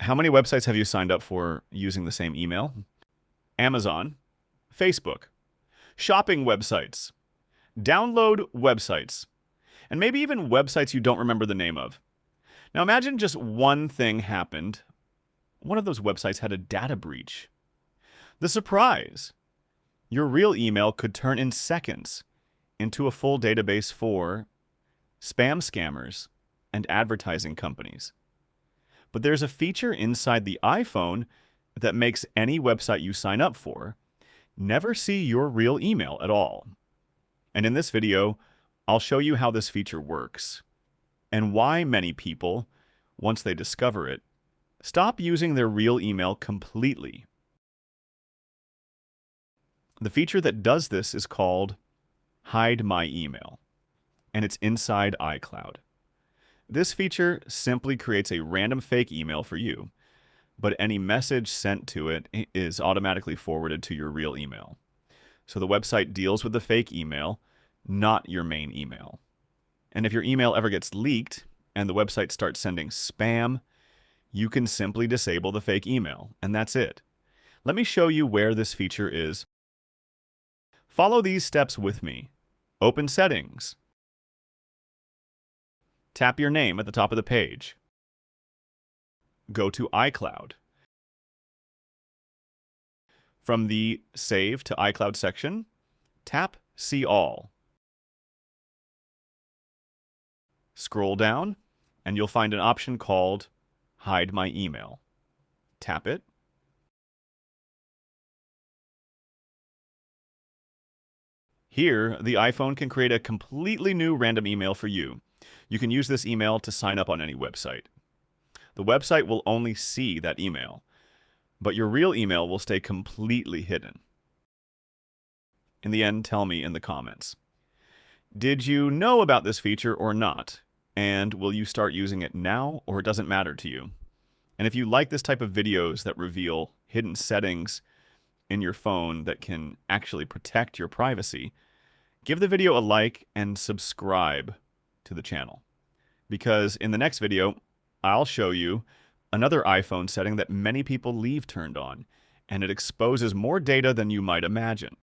How many websites have you signed up for using the same email? Amazon, Facebook, shopping websites, download websites, and maybe even websites you don't remember the name of. Now imagine just one thing happened. One of those websites had a data breach. The surprise! Your real email could turn in seconds into a full database for spam scammers and advertising companies. But there's a feature inside the iPhone that makes any website you sign up for never see your real email at all. And in this video, I'll show you how this feature works and why many people, once they discover it, stop using their real email completely. The feature that does this is called Hide My Email, and it's inside iCloud. This feature simply creates a random fake email for you, but any message sent to it is automatically forwarded to your real email. So the website deals with the fake email, not your main email. And if your email ever gets leaked and the website starts sending spam, you can simply disable the fake email, and that's it. Let me show you where this feature is. Follow these steps with me. Open Settings. Tap your name at the top of the page. Go to iCloud. From the Save to iCloud section, tap See All. Scroll down, and you'll find an option called Hide My Email. Tap it. Here, the iPhone can create a completely new random email for you. You can use this email to sign up on any website. The website will only see that email, but your real email will stay completely hidden. In the end, tell me in the comments. Did you know about this feature or not? And will you start using it now, or it doesn't matter to you? And if you like this type of videos that reveal hidden settings in your phone that can actually protect your privacy, give the video a like and subscribe to the channel. Because in the next video, I'll show you another iPhone setting that many people leave turned on, and it exposes more data than you might imagine.